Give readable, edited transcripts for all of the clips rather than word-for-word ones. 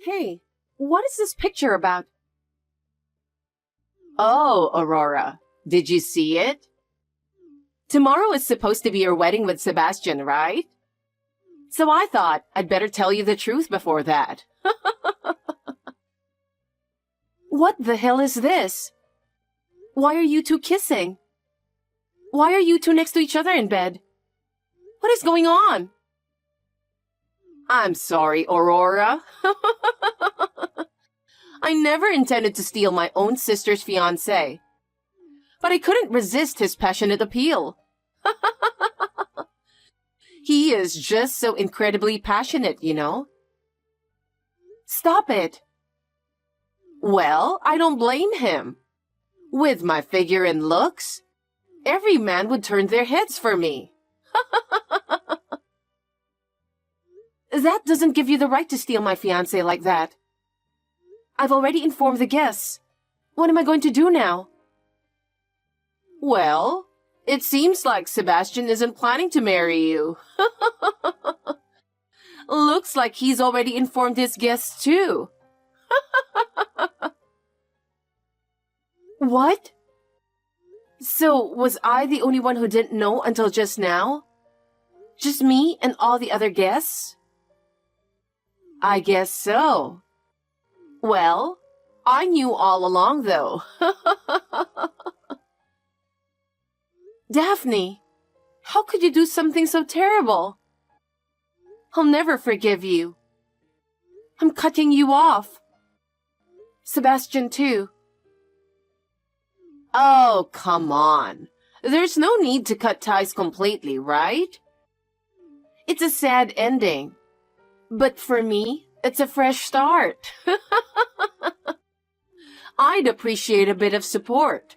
Hey, what is this picture about? Oh, Aurora, did you see it? Tomorrow is supposed to be your wedding with Sebastian, right? So I thought I'd better tell you the truth before that. What the hell is this? Why are you two kissing? Why are you two next to each other in bed? What is going on? I'm sorry, Aurora. I never intended to steal my own sister's fiancé. But I couldn't resist his passionate appeal. He is just so incredibly passionate, you know. Stop it. Well, I don't blame him. With my figure and looks, every man would turn their heads for me. That doesn't give you the right to steal my fiancé like that. I've already informed the guests. What am I going to do now? Well, it seems like Sebastian isn't planning to marry you. Looks like he's already informed his guests too. What? So, was I the only one who didn't know until just now? Just me and all the other guests? I guess so. Well, I knew all along, though. Daphne, how could you do something so terrible? I'll never forgive you. I'm cutting you off. Sebastian, too. Oh, come on. There's no need to cut ties completely, right? It's a sad ending. But for me, it's a fresh start. I'd appreciate a bit of support.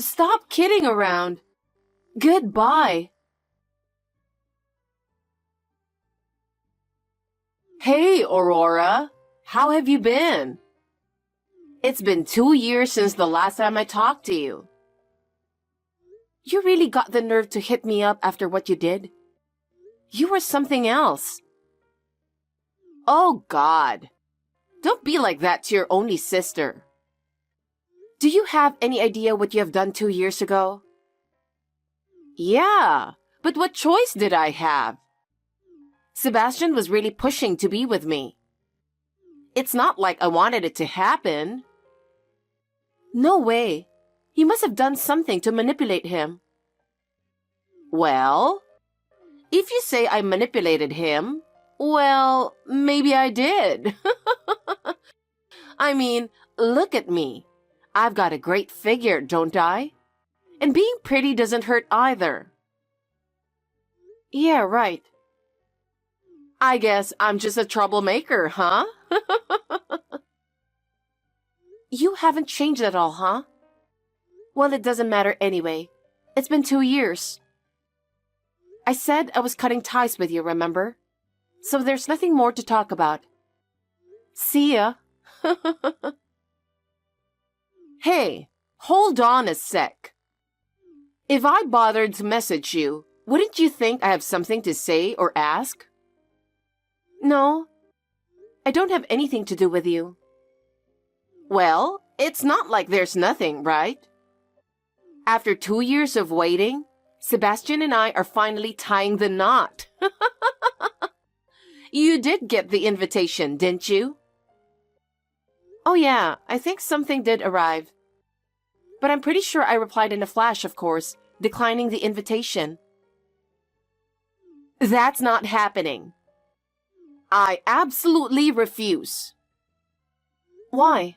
Stop kidding around. Goodbye. Hey, Aurora. How have you been? It's been 2 years since the last time I talked to you. You really got the nerve to hit me up after what you did? You were something else. Oh, God. Don't be like that to your only sister. Do you have any idea what you have done 2 years ago? Yeah, but what choice did I have? Sebastian was really pushing to be with me. It's not like I wanted it to happen. No way. You must have done something to manipulate him. Well, if you say I manipulated him, well, maybe I did. I mean, look at me. I've got a great figure, don't I? And being pretty doesn't hurt either. Yeah, right. I guess I'm just a troublemaker, huh? You haven't changed at all, huh? Well, it doesn't matter anyway. It's been 2 years. I said I was cutting ties with you, remember? So there's nothing more to talk about. See ya. Hey, hold on a sec. If I bothered to message you, wouldn't you think I have something to say or ask? No, I don't have anything to do with you. Well, it's not like there's nothing, right? After 2 years of waiting, Sebastian and I are finally tying the knot. You did get the invitation, didn't you? Oh yeah, I think something did arrive. But I'm pretty sure I replied in a flash, of course, declining the invitation. That's not happening. I absolutely refuse. Why?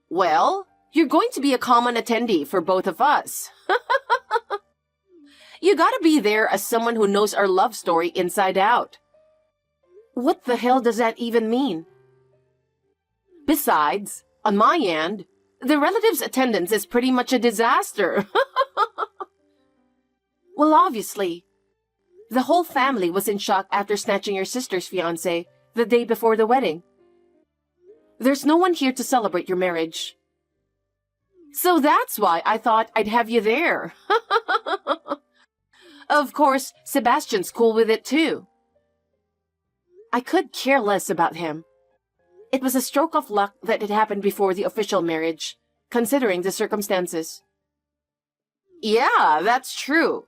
Well, you're going to be a common attendee for both of us. You gotta be there as someone who knows our love story inside out. What the hell does that even mean? Besides, on my end, the relatives' attendance is pretty much a disaster. Well, obviously. The whole family was in shock after snatching your sister's fiancé the day before the wedding. There's no one here to celebrate your marriage. So that's why I thought I'd have you there. Of course, Sebastian's cool with it too. I could care less about him. It was a stroke of luck that it happened before the official marriage, considering the circumstances. Yeah, that's true.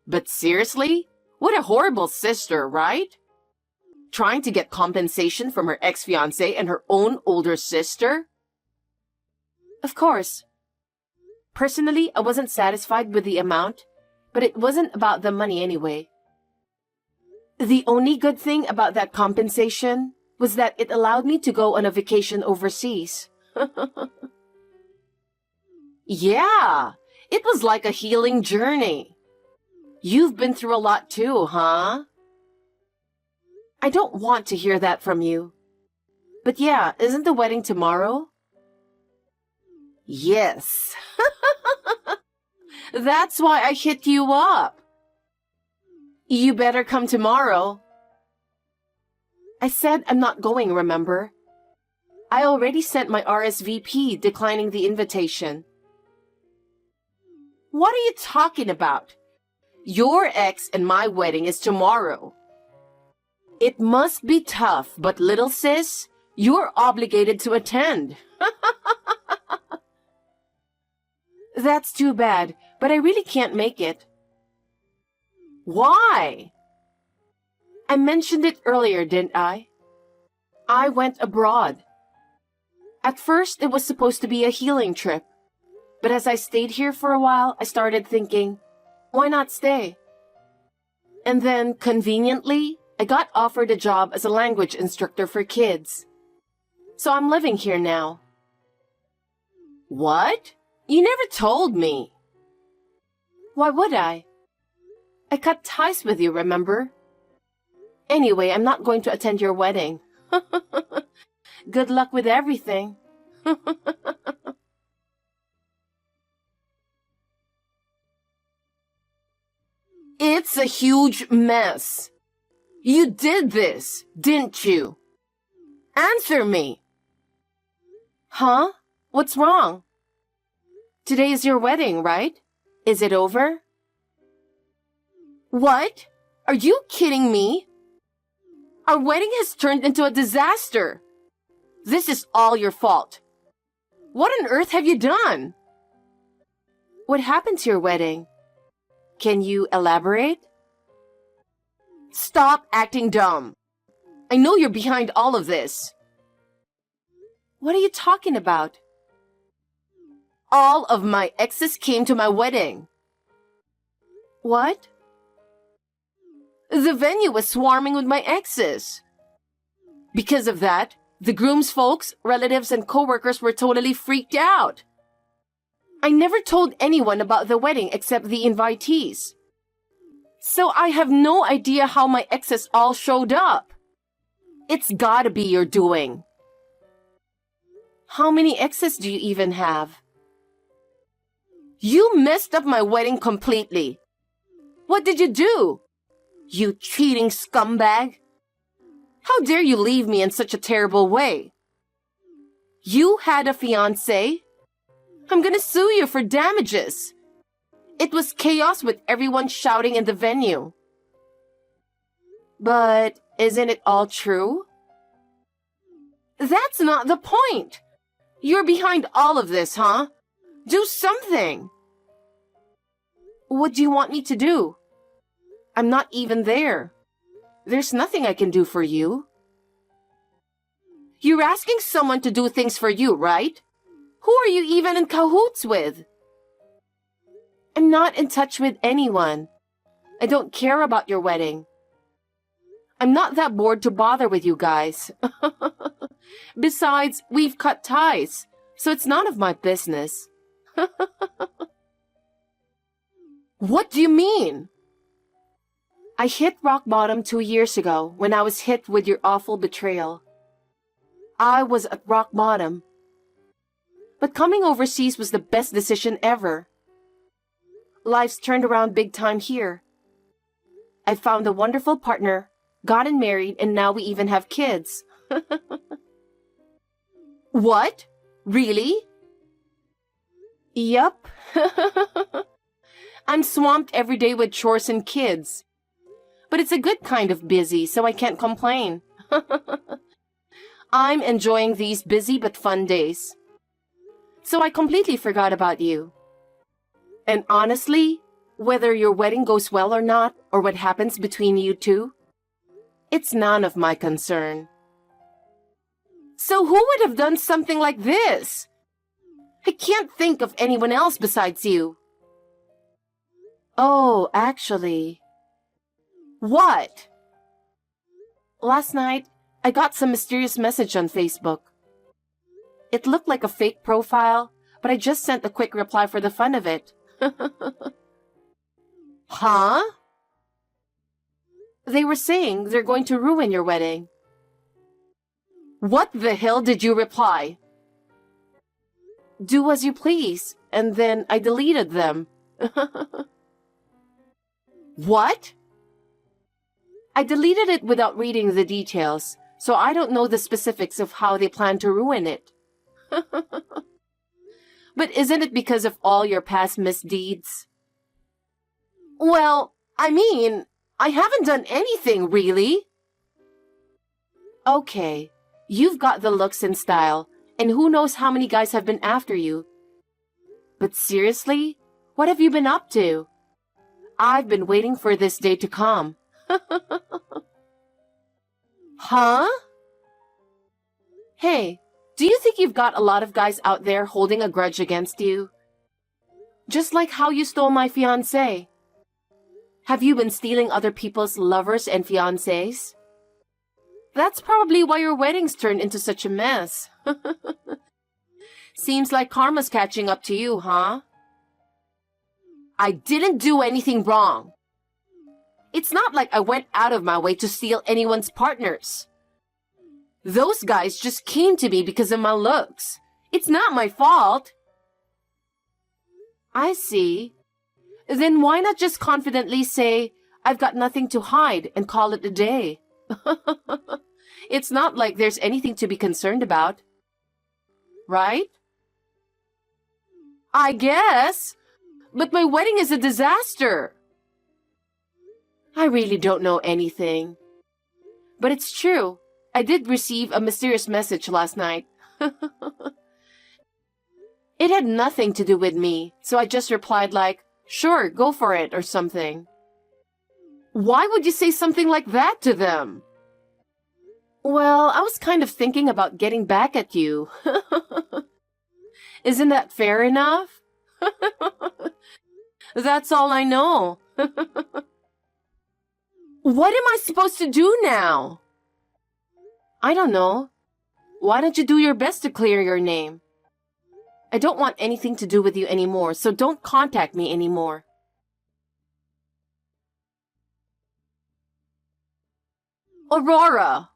But seriously? What a horrible sister, right? Trying to get compensation from her ex-fiancé and her own older sister? Of course. Personally, I wasn't satisfied with the amount, but it wasn't about the money anyway. The only good thing about that compensation was that it allowed me to go on a vacation overseas. Yeah, it was like a healing journey. You've been through a lot too, huh? I don't want to hear that from you. But yeah, isn't the wedding tomorrow? Yes. That's why I hit you up. You better come tomorrow. I said I'm not going, remember? I already sent my RSVP declining the invitation. What are you talking about? Your ex and my wedding is tomorrow. It must be tough, but little sis, you're obligated to attend. That's too bad, but I really can't make it. Why? I mentioned it earlier, didn't I? I went abroad. At first, it was supposed to be a healing trip. But as I stayed here for a while, I started thinking, why not stay? And then, conveniently, I got offered a job as a language instructor for kids. So I'm living here now. What? You never told me. Why would I? I cut ties with you, remember? Anyway, I'm not going to attend your wedding. Good luck with everything. It's a huge mess. You did this, didn't you? Answer me. Huh? What's wrong? Today is your wedding, right? Is it over? What? Are you kidding me? Our wedding has turned into a disaster. This is all your fault. What on earth have you done? What happened to your wedding? Can you elaborate? Stop acting dumb. I know you're behind all of this. What are you talking about? All of my exes came to my wedding. What? The venue was swarming with my exes. Because of that, the groom's folks, relatives, and coworkers were totally freaked out. I never told anyone about the wedding except the invitees. So I have no idea how my exes all showed up. It's gotta be your doing. How many exes do you even have? You messed up my wedding completely. What did you do? You cheating scumbag! How dare you leave me in such a terrible way? You had a fiancé? I'm gonna sue you for damages. It was chaos with everyone shouting in the venue. But isn't it all true? That's not the point. You're behind all of this, huh? Do something. What do you want me to do? I'm not even there. There's nothing I can do for you. You're asking someone to do things for you, right? Who are you even in cahoots with? I'm not in touch with anyone. I don't care about your wedding. I'm not that bored to bother with you guys. Besides, we've cut ties, so it's none of my business. What do you mean? I hit rock bottom 2 years ago when I was hit with your awful betrayal. I was at rock bottom. But coming overseas was the best decision ever. Life's turned around big time here. I found a wonderful partner, gotten married, and now we even have kids. What? Really? Yup. I'm swamped every day with chores and kids. But it's a good kind of busy, so I can't complain. I'm enjoying these busy but fun days. So I completely forgot about you. And honestly, whether your wedding goes well or not, or what happens between you two, it's none of my concern. So who would have done something like this? I can't think of anyone else besides you. Oh, actually. What? Last night, I got some mysterious message on Facebook. It looked like a fake profile, but I just sent a quick reply for the fun of it. Huh? They were saying they're going to ruin your wedding. What the hell did you reply? Do as you please, and then I deleted them. What? I deleted it without reading the details, so I don't know the specifics of how they plan to ruin it. But isn't it because of all your past misdeeds? Well, I mean, I haven't done anything, really. Okay, you've got the looks and style, and who knows how many guys have been after you. But seriously, what have you been up to? I've been waiting for this day to come. Huh? Hey, do you think you've got a lot of guys out there holding a grudge against you? Just like how you stole my fiancé. Have you been stealing other people's lovers and fiancés? That's probably why your wedding's turned into such a mess. Seems like karma's catching up to you, huh? I didn't do anything wrong. It's not like I went out of my way to steal anyone's partners. Those guys just came to me because of my looks. It's not my fault. I see. Then why not just confidently say, I've got nothing to hide and call it a day? It's not like there's anything to be concerned about. Right? I guess. But my wedding is a disaster. I really don't know anything. But it's true. I did receive a mysterious message last night. It had nothing to do with me, so I just replied like, sure, go for it, or something. Why would you say something like that to them? Well, I was kind of thinking about getting back at you. Isn't that fair enough? That's all I know. What am I supposed to do now? I don't know. Why don't you do your best to clear your name? I don't want anything to do with you anymore, so don't contact me anymore. Aurora,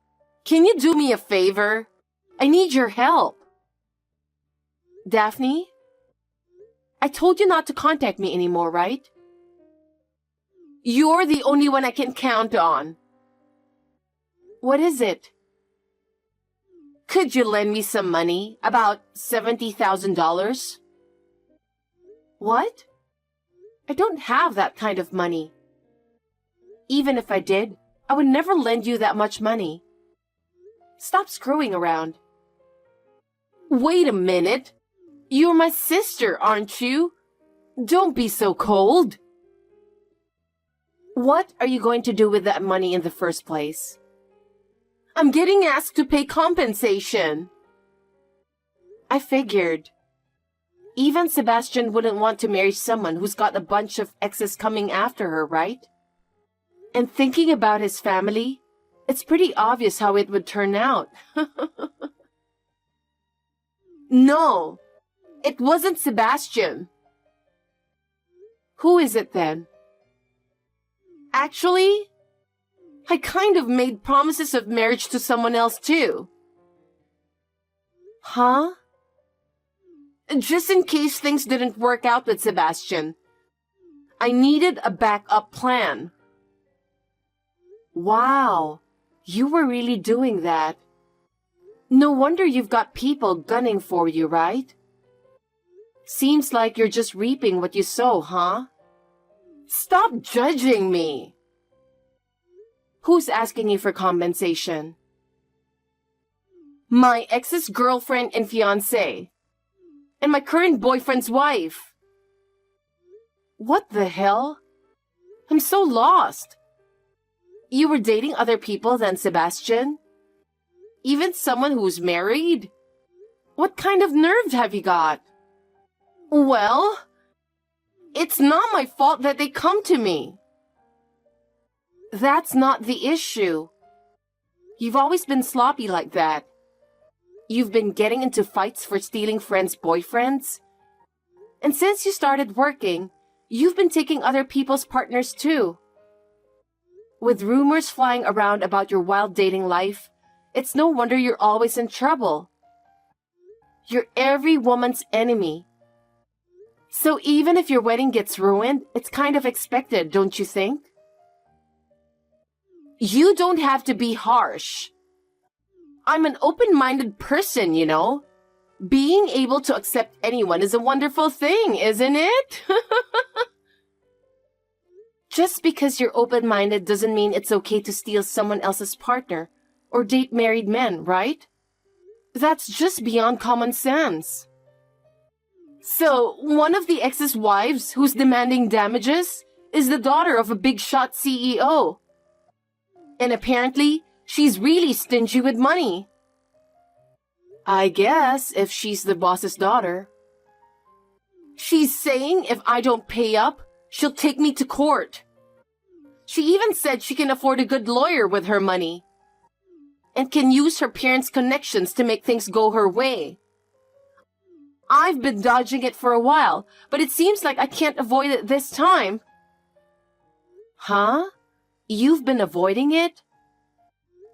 can you do me a favor? I need your help. Daphne? I told you not to contact me anymore, right? You're the only one I can count on. What is it? Could you lend me some money? About $70,000? What? I don't have that kind of money. Even if I did, I would never lend you that much money. Stop screwing around. Wait a minute. You're my sister, aren't you? Don't be so cold. What are you going to do with that money in the first place? I'm getting asked to pay compensation. I figured. Even Sebastian wouldn't want to marry someone who's got a bunch of exes coming after her, right? And thinking about his family, it's pretty obvious how it would turn out. No, it wasn't Sebastian. Who is it then? Actually, I kind of made promises of marriage to someone else too. Huh? Just in case things didn't work out with Sebastian. I needed a backup plan. Wow, you were really doing that. No wonder you've got people gunning for you, right? Seems like you're just reaping what you sow, huh? Stop judging me. Who's asking you for compensation? My ex's girlfriend and fiancé. And my current boyfriend's wife. What the hell? I'm so lost. You were dating other people than Sebastian? Even someone who's married? What kind of nerve have you got? Well, it's not my fault that they come to me. That's not the issue. You've always been sloppy like that. You've been getting into fights for stealing friends' boyfriends. And since you started working, you've been taking other people's partners too. With rumors flying around about your wild dating life, it's no wonder you're always in trouble. You're every woman's enemy. So even if your wedding gets ruined, it's kind of expected, don't you think? You don't have to be harsh. I'm an open-minded person, you know. Being able to accept anyone is a wonderful thing, isn't it? Just because you're open-minded doesn't mean it's okay to steal someone else's partner or date married men, right? That's just beyond common sense. So, one of the ex's wives who's demanding damages is the daughter of a big shot CEO. And apparently, she's really stingy with money. I guess if she's the boss's daughter. She's saying if I don't pay up, she'll take me to court. She even said she can afford a good lawyer with her money and can use her parents' connections to make things go her way. I've been dodging it for a while, but it seems like I can't avoid it this time. Huh? You've been avoiding it?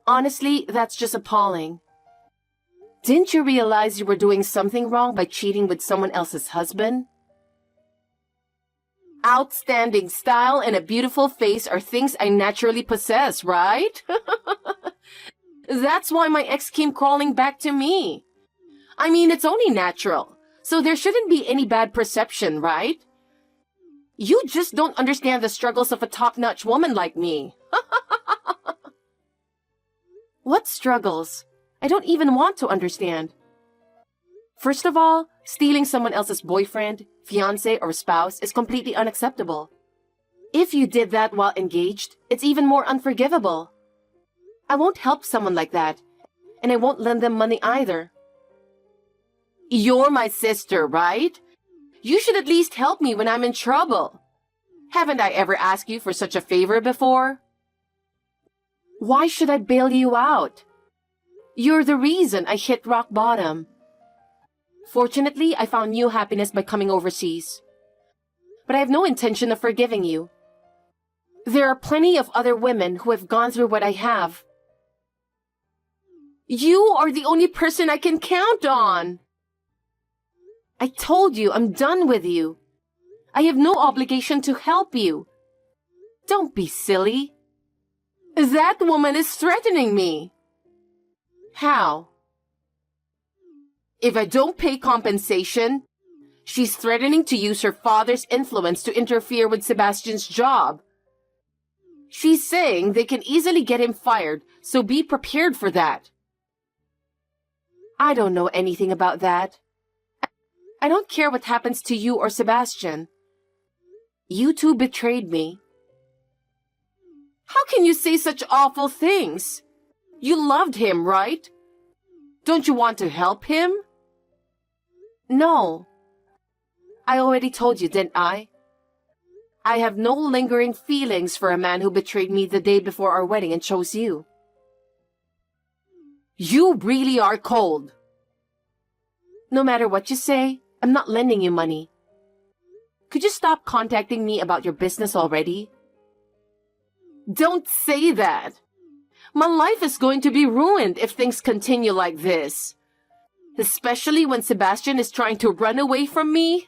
Honestly, that's just appalling. Didn't you realize you were doing something wrong by cheating with someone else's husband? Outstanding style and a beautiful face are things I naturally possess, right? That's why my ex came crawling back to me. I mean, it's only natural, so there shouldn't be any bad perception, right? You just don't understand the struggles of a top-notch woman like me. What struggles? I don't even want to understand. First of all, stealing someone else's boyfriend, fiancé, or spouse is completely unacceptable. If you did that while engaged, it's even more unforgivable. I won't help someone like that, and I won't lend them money either. You're my sister, right? You should at least help me when I'm in trouble. Haven't I ever asked you for such a favor before? Why should I bail you out? You're the reason I hit rock bottom. Fortunately, I found new happiness by coming overseas. But I have no intention of forgiving you. There are plenty of other women who have gone through what I have. You are the only person I can count on. I told you I'm done with you. I have no obligation to help you. Don't be silly. That woman is threatening me. How? If I don't pay compensation, she's threatening to use her father's influence to interfere with Sebastian's job. She's saying they can easily get him fired, so be prepared for that. I don't know anything about that. I don't care what happens to you or Sebastian. You two betrayed me. How can you say such awful things? You loved him, right? Don't you want to help him? No. I already told you, didn't I? I have no lingering feelings for a man who betrayed me the day before our wedding and chose you. You really are cold. No matter what you say, I'm not lending you money. Could you stop contacting me about your business already? Don't say that. My life is going to be ruined if things continue like this. Especially when Sebastian is trying to run away from me.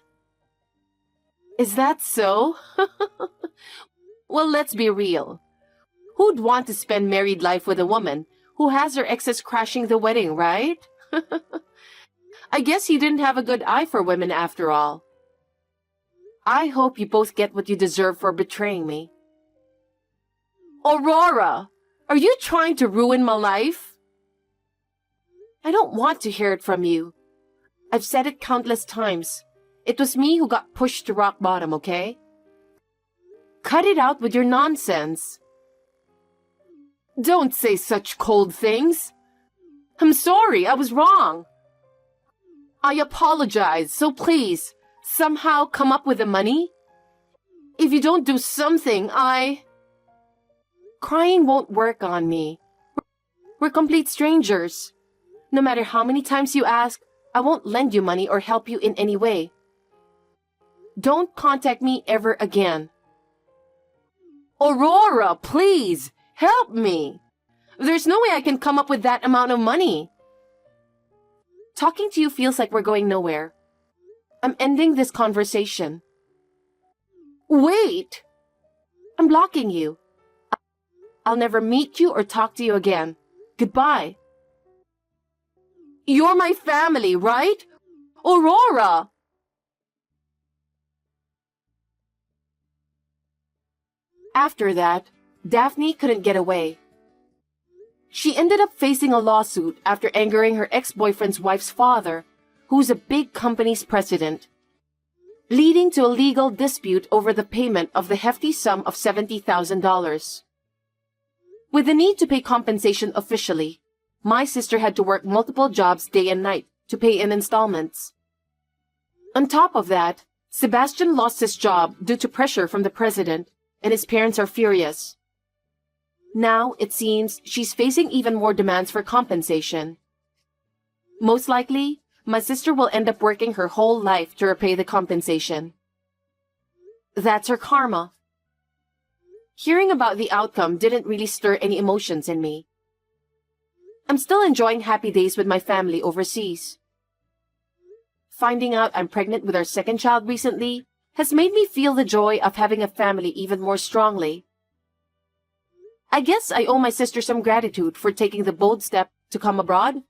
Is that so? Well, let's be real. Who'd want to spend married life with a woman who has her exes crashing the wedding, right? I guess he didn't have a good eye for women after all. I hope you both get what you deserve for betraying me. Aurora! Are you trying to ruin my life? I don't want to hear it from you. I've said it countless times. It was me who got pushed to rock bottom, okay? Cut it out with your nonsense. Don't say such cold things. I'm sorry, I was wrong. I apologize, so please, somehow come up with the money. If you don't do something, Crying won't work on me. We're complete strangers. No matter how many times you ask, I won't lend you money or help you in any way. Don't contact me ever again. Aurora, please, help me. There's no way I can come up with that amount of money. Talking to you feels like we're going nowhere. I'm ending this conversation. Wait! I'm blocking you. I'll never meet you or talk to you again. Goodbye. You're my family, right? Aurora! After that, Daphne couldn't get away. She ended up facing a lawsuit after angering her ex-boyfriend's wife's father, who's a big company's president, leading to a legal dispute over the payment of the hefty sum of $70,000. With the need to pay compensation officially, my sister had to work multiple jobs day and night to pay in installments. On top of that, Sebastian lost his job due to pressure from the president, and his parents are furious. Now, it seems, she's facing even more demands for compensation. Most likely, my sister will end up working her whole life to repay the compensation. That's her karma. Hearing about the outcome didn't really stir any emotions in me. I'm still enjoying happy days with my family overseas. Finding out I'm pregnant with our second child recently has made me feel the joy of having a family even more strongly. I guess I owe my sister some gratitude for taking the bold step to come abroad.